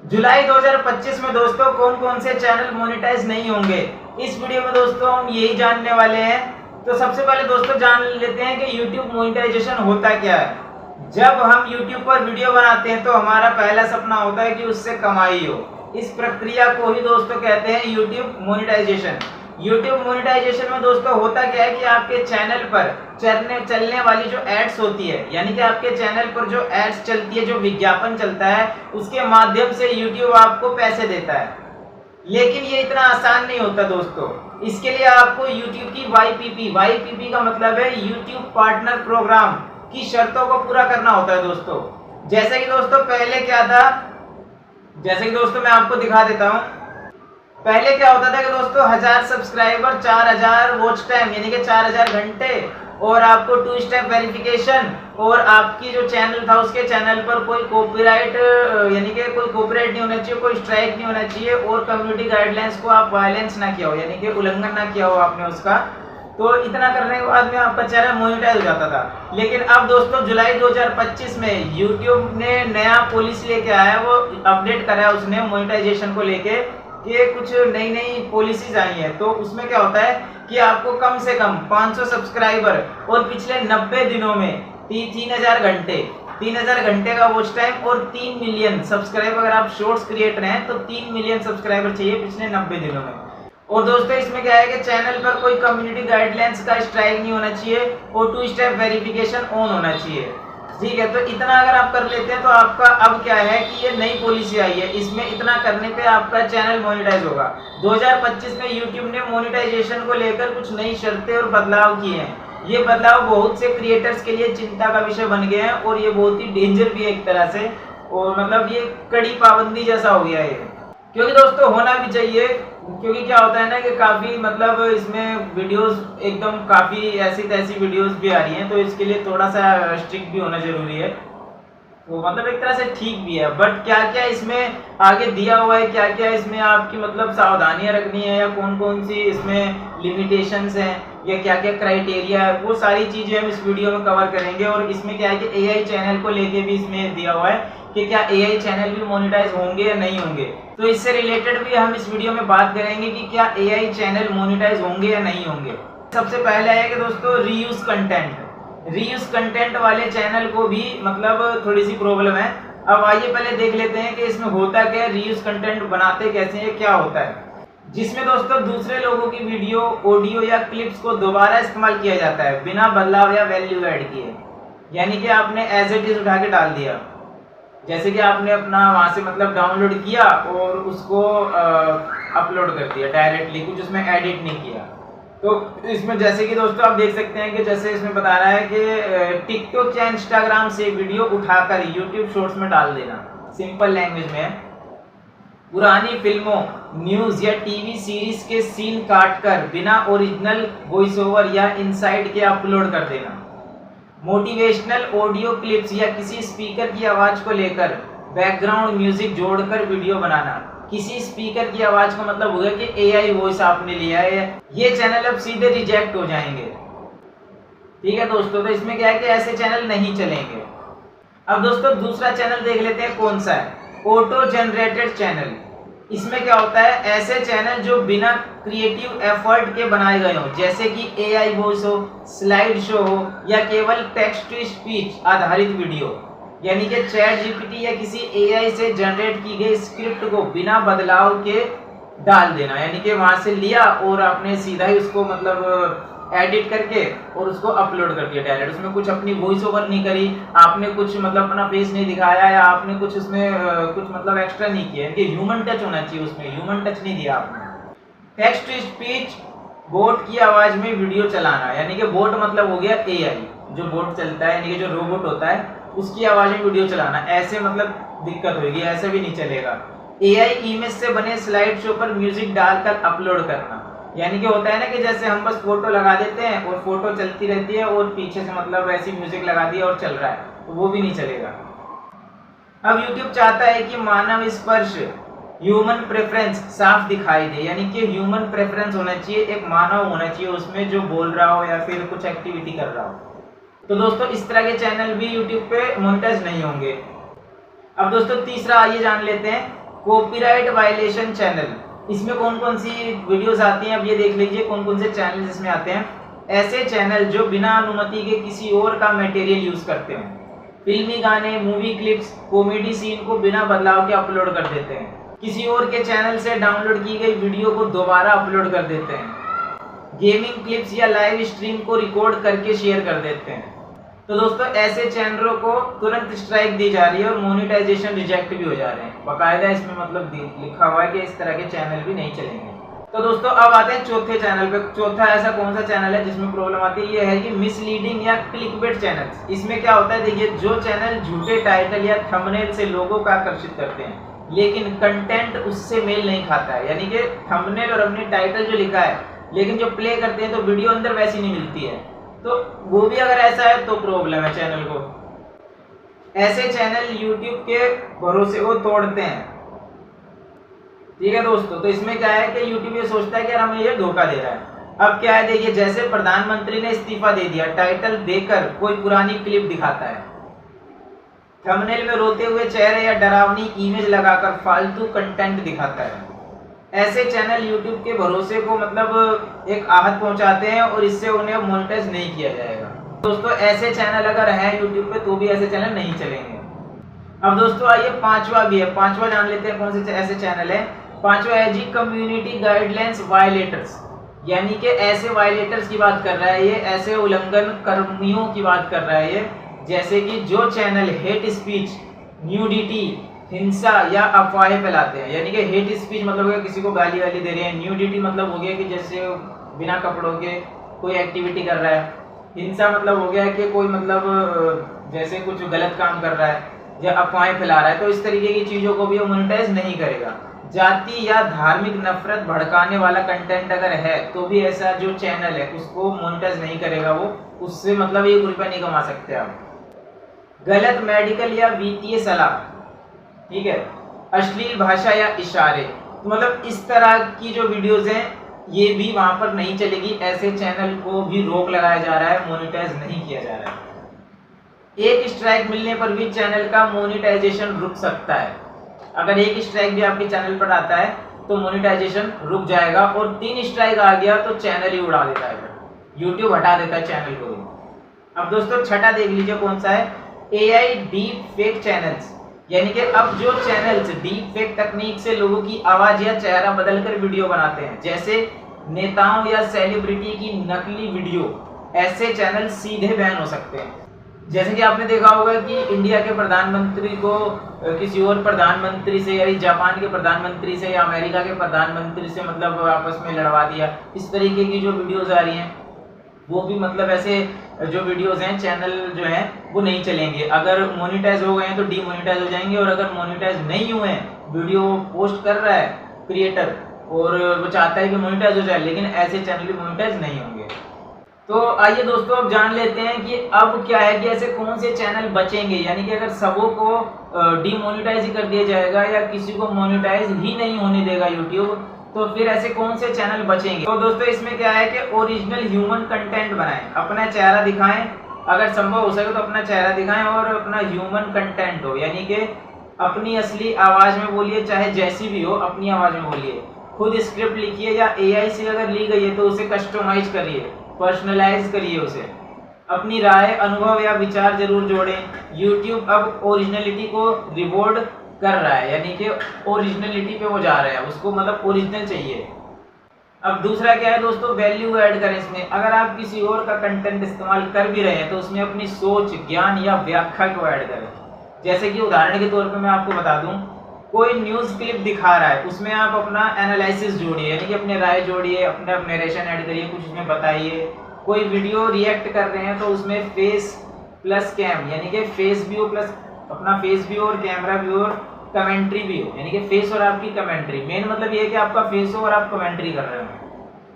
जुलाई 2025 में दोस्तों कौन कौन से चैनल मोनेटाइज नहीं होंगे, इस वीडियो में दोस्तों हम यही जानने वाले हैं। तो सबसे पहले दोस्तों जान लेते हैं कि YouTube मोनेटाइजेशन होता क्या है। जब हम YouTube पर वीडियो बनाते हैं तो हमारा पहला सपना होता है कि उससे कमाई हो। इस प्रक्रिया को ही दोस्तों कहते हैं YouTube मोनेटाइजेशन। YouTube मोनेटाइजेशन में दोस्तों होता क्या है कि आपके चैनल पर चलने वाली जो एड्स होती है, यानी कि आपके चैनल पर जो एड्स चलती है, जो विज्ञापन चलता है, उसके माध्यम से YouTube आपको पैसे देता है। लेकिन ये इतना आसान नहीं होता दोस्तों। इसके लिए आपको YouTube की YPP का मतलब है YouTube पार्टनर प्रोग्राम की शर्तों को पूरा करना होता है दोस्तों। जैसे कि दोस्तों पहले क्या था, जैसे कि दोस्तों मैं आपको दिखा देता हूँ। पहले क्या होता था कि दोस्तों 1000 सब्सक्राइबर 4000 वॉच टाइम, यानी कि 4000 घंटे, और आपको 2 स्टेप वेरिफिकेशन, और आपकी जो चैनल था उसके चैनल पर कोई कॉपीराइट, यानी कि कोई कॉपीराइट नहीं होना चाहिए, कोई स्ट्राइक नहीं होना चाहिए, और कम्युनिटी गाइडलाइंस को आप वायलेंस ना किया हो, यानी कि उल्लंघन ना किया हो आपने उसका। तो इतना करने के बाद में आपका चैनल मोनेटाइज हो जाता था। लेकिन अब दोस्तों जुलाई 2025 में YouTube ने नया पॉलिसी लेके आया है, वो अपडेट करा है उसने मोनेटाइजेशन को लेके, कि कुछ नई पॉलिसीज आई है। तो उसमें क्या होता है कि आपको कम से कम 500 सब्सक्राइबर और पिछले 90 दिनों में 3000 घंटे का वॉच टाइम और 3 मिलियन सब्सक्राइबर, अगर आप शॉर्ट्स क्रिएटर हैं तो 3 मिलियन सब्सक्राइबर चाहिए पिछले 90 दिनों में। और दोस्तों इसमें क्या है कि चैनल पर कोई कम्युनिटी गाइडलाइंस का स्ट्राइक नहीं होना चाहिए, और 2 स्टेप वेरिफिकेशन ऑन होना चाहिए। ठीक है, तो इतना अगर आप कर लेते हैं तो आपका अब क्या है कि ये नई पॉलिसी आई है, इसमें इतना करने पे आपका चैनल मोनेटाइज होगा। 2025 में YouTube ने मोनेटाइजेशन को लेकर कुछ नई शर्तें और बदलाव किए हैं। ये बदलाव बहुत से क्रिएटर्स के लिए चिंता का विषय बन गए हैं, और ये बहुत ही डेंजर भी है एक तरह से, और मतलब ये कड़ी पाबंदी जैसा हो गया है, क्योंकि दोस्तों होना भी चाहिए। क्योंकि क्या होता है ना कि काफ़ी मतलब इसमें वीडियोस एकदम काफ़ी ऐसी तैसी वीडियोस भी आ रही हैं, तो इसके लिए थोड़ा सा स्ट्रिक्ट भी होना जरूरी है। तो मतलब एक तरह से ठीक भी है, बट क्या क्या इसमें आगे दिया हुआ है, क्या क्या इसमें आपकी मतलब सावधानियां रखनी है, या कौन कौन सी इसमें लिमिटेशंस हैं, या क्या क्या क्राइटेरिया है, वो सारी चीज़ें हम इस वीडियो में कवर करेंगे। और इसमें क्या है कि AI चैनल को लेके भी इसमें दिया हुआ है कि क्या AI चैनल भी मोनेटाइज होंगे या नहीं होंगे। तो इससे रिलेटेड भी हम इस वीडियो में बात करेंगे कि क्या AI चैनल मोनेटाइज होंगे या नहीं होंगे। सबसे पहले है कि दोस्तों रीयूज कंटेंट वाले चैनल को भी मतलब थोड़ी सी प्रॉब्लम है। अब आइए पहले देख लेते हैं कि इसमें होता क्या है, रीयूज कंटेंट बनाते कैसे हैं, क्या होता है। जिसमें दोस्तों दूसरे लोगों की वीडियो, ऑडियो या क्लिप्स को दोबारा इस्तेमाल किया जाता है बिना बदलाव या वैल्यू ऐड किए। यानी कि आपने एज इट इज उठा के डाल दिया, जैसे कि आपने अपना वहां से मतलब डाउनलोड किया और उसको अपलोड कर दिया डायरेक्टली, कुछ उसमें एडिट नहीं किया। तो इसमें जैसे कि दोस्तों आप देख सकते हैं कि जैसे इसमें बता रहा है कि टिकटॉक या इंस्टाग्राम से वीडियो उठाकर यूट्यूब शॉर्ट्स में डाल देना, सिंपल लैंग्वेज में। पुरानी फिल्मों, न्यूज या टीवी सीरीज के सीन काटकर बिना ओरिजिनल वॉइस ओवर या इनसाइड के अपलोड कर देना। मोटिवेशनल ऑडियो क्लिप्स या किसी स्पीकर की आवाज को लेकर बैकग्राउंड म्यूजिक जोड़कर वीडियो बनाना। किसी स्पीकर की आवाज का मतलब होगा कि AI वॉइस आपने लिया है, ये चैनल अब सीधे रिजेक्ट हो जाएंगे। ठीक है दोस्तों, तो इसमें क्या है कि ऐसे चैनल नहीं चलेंगे। अब दोस्तों दूसरा चैनल देख लेते हैं कौन सा है, ऑटो जनरेटेड चैनल। इसमें क्या होता है, ऐसे चैनल जो बिना क्रिएटिव एफर्ट के बनाए गए हो, जैसे कि AI वॉइस हो, स्लाइड शो हो, या केवल टेक्स्ट टू स्पीच आधारित वीडियो, यानी कि चैट GPT या किसी AI से जनरेट की गई स्क्रिप्ट को बिना बदलाव के डाल देना। यानी कि वहां से लिया और आपने सीधा ही उसको मतलब एडिट करके और उसको अपलोड कर दिया डायरेक्ट, उसमें कुछ अपनी वॉइस ओवर नहीं करी, आपने कुछ मतलब अपना फेस नहीं दिखाया, या आपने कुछ उसमें कुछ मतलब एक्स्ट्रा नहीं किया। कि ह्यूमन टच होना चाहिए, उसमें ह्यूमन टच नहीं दिया आपने। टेक्स्ट टू स्पीच, बोट की आवाज में वीडियो चलाना, यानी कि बोट मतलब हो गया AI, जो बोट चलता है यानी कि जो रोबोट होता है उसकी आवाज में वीडियो चलाना, ऐसे मतलब दिक्कत होगी, ऐसे भी नहीं चलेगा। AI इमेज से बने स्लाइड शो पर म्यूजिक डालकर अपलोड करना, यानी कि होता है ना कि जैसे हम बस फोटो लगा देते हैं और फोटो चलती रहती है और पीछे से मतलब ऐसी म्यूजिक लगा दिया और चल रहा है, तो वो भी नहीं चलेगा। अब YouTube चाहता है कि मानव स्पर्श, ह्यूमन प्रेफरेंस साफ दिखाई दे, यानी कि ह्यूमन प्रेफरेंस होना चाहिए, एक मानव होना चाहिए उसमें जो बोल रहा हो या फिर कुछ एक्टिविटी कर रहा हो। तो दोस्तों इस तरह के चैनल भी YouTube पे मोनेटाइज नहीं होंगे। अब दोस्तों तीसरा आइए जान लेते हैं कॉपीराइट वायलेशन चैनल, इसमें कौन कौन सी वीडियोस आती हैं अब ये देख लीजिए कौन कौन से चैनल इसमें आते हैं। ऐसे चैनल जो बिना अनुमति के किसी और का मटेरियल यूज करते हैं, फिल्मी गाने, मूवी क्लिप्स, कॉमेडी सीन को बिना बदलाव के अपलोड कर देते हैं, किसी और के चैनल से डाउनलोड की गई वीडियो को दोबारा अपलोड कर देते हैं, गेमिंग क्लिप्स या लाइव स्ट्रीम को रिकॉर्ड करके शेयर कर देते हैं। तो दोस्तों ऐसे चैनलों को तुरंत स्ट्राइक दी जा रही है और मोनेटाइजेशन रिजेक्ट भी हो जा रहे हैं। बाकायदा इसमें मतलब लिखा हुआ है कि इस तरह के चैनल भी नहीं चलेंगे। तो दोस्तों अब आते हैं चौथे चैनल पे। चौथा ऐसा कौन सा चैनल है जिसमें प्रॉब्लम आती है, ये है कि मिसलीडिंग या क्लिकबेट चैनल। इसमें क्या होता है, देखिए जो चैनल झूठे टाइटल या थंबनेल से लोगों को आकर्षित करते हैं लेकिन कंटेंट उससे मेल नहीं खाता है, यानी कि थंबनेल और अपने टाइटल जो लिखा है लेकिन जो प्ले करते हैं तो वीडियो अंदर वैसी नहीं मिलती है, तो वो भी अगर ऐसा है तो प्रॉब्लम है चैनल को। ऐसे चैनल YouTube के भरोसे को तोड़ते हैं। ठीक है दोस्तों, तो इसमें क्या है कि YouTube ये सोचता है कि यार हमें ये धोखा दे रहा है। अब क्या है, देखिए जैसे प्रधानमंत्री ने इस्तीफा दे दिया, टाइटल देकर कोई पुरानी क्लिप दिखाता है, थंबनेल में रोते हुए चेहरे या डरावनी इमेज लगाकर फालतू कंटेंट दिखाता है। ऐसे चैनल YouTube के भरोसे को मतलब एक आहत पहुंचाते हैं और इससे उन्हें मोनेटाइज नहीं किया जाएगा। दोस्तों ऐसे चैनल अगर हैं YouTube पे तो भी ऐसे चैनल नहीं चलेंगे। अब दोस्तों आइए पांचवा भी है, पांचवा जान लेते हैं कौन से ऐसे चैनल है। पांचवा है जी कम्युनिटी गाइडलाइंस वायलेटर्स, यानी कि ऐसे वायलेटर्स की बात कर रहा है ये, ऐसे उल्लंघन कर्मियों की बात कर रहा है ये, जैसे कि जो चैनल हेट स्पीच, न्यूडिटी, हिंसा या अफवाहें फैलाते हैं। यानी कि हेट स्पीच मतलब हो गया किसी को गाली वाली दे रहे हैं, न्यूडिटी मतलब हो गया कि जैसे बिना कपड़ों के कोई एक्टिविटी कर रहा है, हिंसा मतलब हो गया कि कोई मतलब जैसे कुछ गलत काम कर रहा है या अफवाहें फैला रहा है, तो इस तरीके की चीज़ों को भी वो मोनेटाइज नहीं करेगा। जाति या धार्मिक नफरत भड़काने वाला कंटेंट अगर है तो भी ऐसा जो चैनल है उसको मोनेटाइज नहीं करेगा वो, उससे मतलब 1 रुपया नहीं कमा सकते आप। गलत मेडिकल या वित्तीय सलाह, ठीक है, अश्लील भाषा या इशारे, तो मतलब इस तरह की जो वीडियोस हैं ये भी वहां पर नहीं चलेगी। ऐसे चैनल को भी रोक लगाया जा रहा है, मोनेटाइज नहीं किया जा रहा है। एक स्ट्राइक मिलने पर भी चैनल का मोनेटाइजेशन रुक सकता है। अगर एक स्ट्राइक भी आपके चैनल पर आता है तो मोनेटाइजेशन रुक जाएगा, और 3 स्ट्राइक आ गया तो चैनल ही उड़ा देता है, यूट्यूब हटा देता है चैनल को। अब दोस्तों छठा देख लीजिए कौन सा है, AI डीप फेक चैनल्स, यानी कि अब जो चैनल्स डीप फेक तकनीक से लोगों की आवाज या चेहरा बदलकर वीडियो बनाते हैं, जैसे नेताओं या सेलिब्रिटी की नकली वीडियो, ऐसे चैनल सीधे बैन हो सकते हैं। जैसे कि आपने देखा होगा कि इंडिया के प्रधानमंत्री को किसी और प्रधानमंत्री से, यानी जापान के प्रधानमंत्री से या अमेरिका के प्रधानमंत्री से मतलब आपस में लड़वा दिया। इस तरीके की जो वीडियोस आ रही हैं वो भी मतलब ऐसे जो वीडियोस हैं चैनल जो हैं वो नहीं चलेंगे। अगर मोनेटाइज हो गए हैं तो डीमोनेटाइज हो जाएंगे, और अगर मोनेटाइज नहीं हुए हैं, वीडियो पोस्ट कर रहा है क्रिएटर और वो चाहता है कि मोनेटाइज हो जाए, लेकिन ऐसे चैनल भी मोनेटाइज नहीं होंगे। तो आइए दोस्तों अब जान लेते हैं कि अब क्या है कि ऐसे कौन से चैनल बचेंगे, यानी कि अगर सबों को डीमोनेटाइज ही कर दिया जाएगा या किसी को मोनेटाइज ही नहीं होने देगा यूट्यूब, तो फिर ऐसे कौन से चैनल बचेंगे। तो दोस्तों इसमें क्या है कि ओरिजिनल ह्यूमन कंटेंट बनाएं, अपना चेहरा दिखाएं, अगर संभव हो सके तो अपना चेहरा दिखाएं और अपना ह्यूमन कंटेंट हो, यानी कि अपनी असली आवाज में बोलिए, चाहे जैसी भी हो अपनी आवाज में बोलिए। खुद स्क्रिप्ट लिखिए या AI से अगर ली गई है तो उसे कस्टमाइज करिए, पर्सनलाइज करिए उसे। अपनी राय, अनुभव या विचार जरूर जोड़ें। यूट्यूब अब ओरिजिनलिटी को रिवॉर्ड कर रहा है, यानी कि ओरिजिनलिटी पे वो जा रहा है, उसको मतलब ओरिजिनल चाहिए। अब दूसरा क्या है दोस्तों, वैल्यू ऐड करें इसमें। अगर आप किसी और का कंटेंट इस्तेमाल कर भी रहे हैं तो उसमें अपनी सोच, ज्ञान या व्याख्या को ऐड करें। जैसे कि उदाहरण के तौर पे मैं आपको बता दूं, कोई न्यूज़ क्लिप दिखा रहा है, उसमें आप अपना एनालिसिस जोड़िए, यानी कि अपने राय जोड़िए, अपना नरेशन ऐड करिए, कुछ उसमें बताइए। कोई वीडियो रिएक्ट कर रहे हैं तो उसमें फेस प्लस कैम, यानी कि फेस व्यू प्लस अपना फेस व्यू और कैमरा व्यू और कमेंट्री भी हो, यानी कि फेस और आपकी कमेंट्री। मेन मतलब ये है कि आपका फेस हो और आप कमेंट्री कर रहे हो।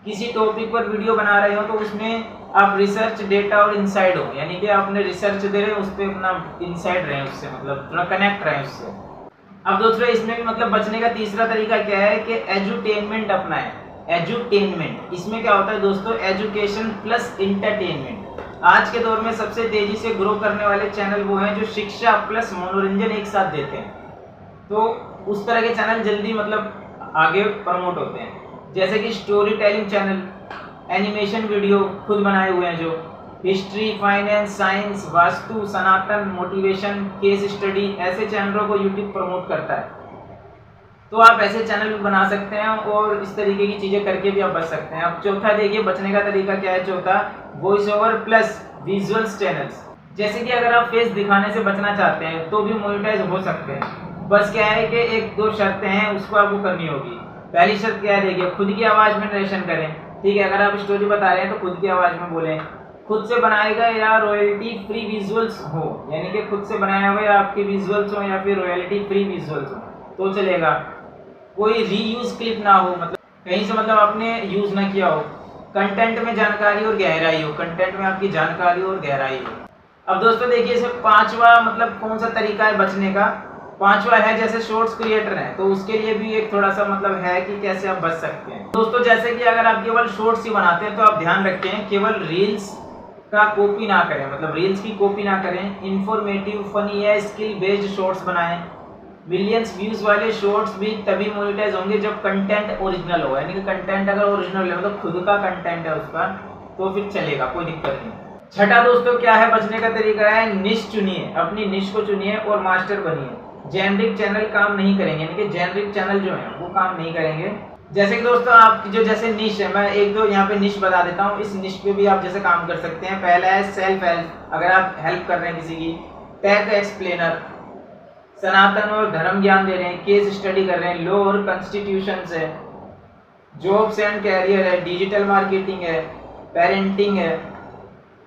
किसी टॉपिक पर वीडियो बना रहे हो तो उसमें आप रिसर्च, डेटा और इनसाइड हो, यानी कि आपने रिसर्च दे रहे हो, उस पर अपना इनसाइड रहे, उससे मतलब थोड़ा कनेक्ट रहे उससे। अब दूसरा इसमें भी मतलब बचने का तीसरा तरीका क्या है कि एजुटेनमेंट अपनाएं। एजुटेनमेंट, इसमें क्या होता है दोस्तों, एजुकेशन प्लस इंटरटेनमेंट। आज के दौर में सबसे तेजी से ग्रो करने वाले चैनल वो हैं जो शिक्षा प्लस मनोरंजन एक साथ देते हैं। तो उस तरह के चैनल जल्दी मतलब आगे प्रमोट होते हैं। जैसे कि story telling channel, animation video खुद बनाए हुए हैं, जो हिस्ट्री, फाइनेंस, साइंस, वास्तु, सनातन, मोटिवेशन, केस स्टडी, ऐसे चैनलों को यूट्यूब प्रमोट करता है। तो आप ऐसे चैनल भी बना सकते हैं और इस तरीके की चीज़ें करके भी आप बच सकते हैं। अब चौथा देखिए बचने का तरीका क्या है। चौथा, voice over plus visuals channels. जैसे कि अगर आप फेस दिखाने से बचना चाहते हैं तो भी मोनेटाइज हो सकते हैं। बस क्या है कि एक दो शर्तें हैं, उसको आपको करनी होगी। पहली शर्त क्या है, देखिए खुद की आवाज़ में नरेशन करें। ठीक है, अगर आप स्टोरी बता रहे हैं तो खुद की आवाज़ में बोलें। खुद से बनाएगा या रॉयल्टी फ्री विजुअल्स हो, यानी कि खुद से बनाया हुआ या आपके विजुअल्स हो या फिर रॉयल्टी फ्री विजुअल्स हो तो चलेगा। कोई रीयूज क्लिप ना हो, मतलब कहीं से मतलब आपने यूज ना किया हो। कंटेंट में जानकारी और गहराई हो, कंटेंट में आपकी जानकारी और गहराई हो। अब दोस्तों देखिए इसमें पांचवा मतलब कौन सा तरीका है बचने का। पांचवा है जैसे शॉर्ट्स क्रिएटर हैं तो उसके लिए भी एक थोड़ा सा मतलब है कि कैसे आप बच सकते हैं। दोस्तों जैसे कि अगर आप केवल शॉर्ट्स ही बनाते हैं तो आप ध्यान रखें केवल रील्स का कॉपी ना करें, मतलब रील्स की कॉपी ना करें। इंफॉर्मेटिव, फनी या स्किल बेस्ड शॉर्ट्स बनाएं। मिलियंस व्यूज वाले शॉर्ट्स भी तभी मोनेटाइज होंगे जब कंटेंट ओरिजिनल हो, यानी कि कंटेंट अगर ओरिजिनल है मतलब खुद का कंटेंट है उसका तो फिर चलेगा, कोई दिक्कत नहीं। छठा दोस्तों क्या है बचने का तरीका है, निश चुनिए, अपनी निश को चुनिए और मास्टर बनिए। जेनरिक चैनल काम नहीं करेंगे, यानी कि जेनरिक चैनल जो है वो काम नहीं करेंगे। जैसे कि दोस्तों आपकी जो जैसे निश है, मैं एक दो यहाँ पे निश बता देता हूँ। इस निश पे भी आप जैसे काम कर सकते हैं। पहला है सेल्फ हेल्प, अगर आप हेल्प कर रहे हैं किसी की। टेक एक्सप्लेनर, सनातन और धर्म ज्ञान दे रहे हैं। केस स्टडी कर रहे हैं, लॉ और कॉन्स्टिट्यूशन है। जॉब्स एंड कैरियर है, डिजिटल मार्केटिंग है, पेरेंटिंग है।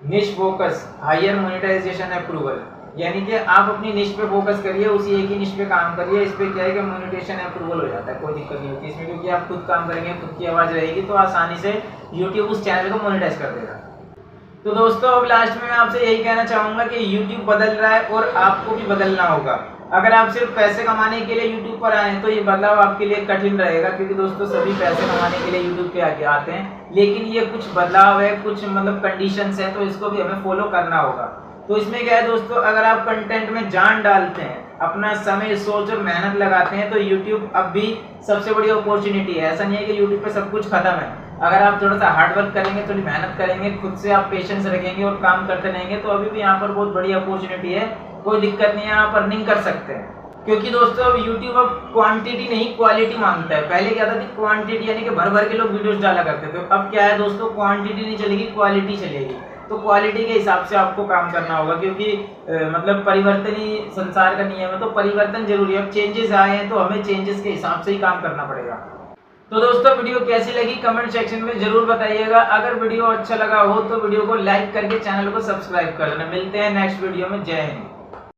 निश फोकस, हायर मोनेटाइजेशन अप्रूवल, यानी कि आप अपनी निश पे फोकस करिए, उसी एक ही निश पे काम करिए। इस पे क्या है कि मोनेटाइजेशन अप्रूवल हो जाता है, कोई दिक्कत नहीं होती इसमें, क्योंकि आप खुद काम करेंगे, खुद की आवाज़ रहेगी तो आसानी से यूट्यूब उस चैनल को मोनेटाइज कर देगा। तो दोस्तों अब लास्ट में मैं आपसे यही कहना चाहूँगा कि यूट्यूब बदल रहा है और आपको भी बदलना होगा। अगर आप सिर्फ पैसे कमाने के लिए यूट्यूब पर आए तो ये बदलाव आपके लिए कठिन रहेगा, क्योंकि दोस्तों सभी पैसे कमाने के लिए यूट्यूब पे आके आते हैं, लेकिन ये कुछ बदलाव है, कुछ मतलब कंडीशंस है, तो इसको भी हमें फॉलो करना होगा। तो इसमें क्या है दोस्तों, अगर आप कंटेंट में जान डालते हैं, अपना समय, सोच और मेहनत लगाते हैं तो यूट्यूब अब भी सबसे बड़ी अपॉर्चुनिटी है। ऐसा नहीं है कि यूट्यूब पे सब कुछ खत्म है। अगर आप थोड़ा सा हार्ड वर्क करेंगे, थोड़ी मेहनत करेंगे, खुद से आप पेशेंस रखेंगे और काम करते रहेंगे तो अभी भी यहाँ पर बहुत बड़ी अपॉर्चुनिटी है, कोई दिक्कत नहीं है, आप अर्निंग कर सकते हैं। क्योंकि दोस्तों अब यूट्यूब अब क्वांटिटी नहीं क्वालिटी मांगता है। पहले क्या था कि क्वांटिटी यानी कि भर भर के लोग वीडियोस डाला करते थे, अब क्या है दोस्तों, क्वांटिटी नहीं चलेगी, क्वालिटी चलेगी। तो क्वालिटी के हिसाब से आपको काम करना होगा, क्योंकि मतलब परिवर्तन ही संसार का नियम है, तो परिवर्तन जरूरी है। अब चेंजेस आए हैं तो हमें चेंजेस के हिसाब से ही काम करना पड़ेगा। तो दोस्तों वीडियो कैसी लगी कमेंट सेक्शन में जरूर बताइएगा। अगर वीडियो अच्छा लगा हो तो वीडियो को लाइक करके चैनल को सब्सक्राइब कर लेना। मिलते हैं नेक्स्ट वीडियो में। जय हिंद।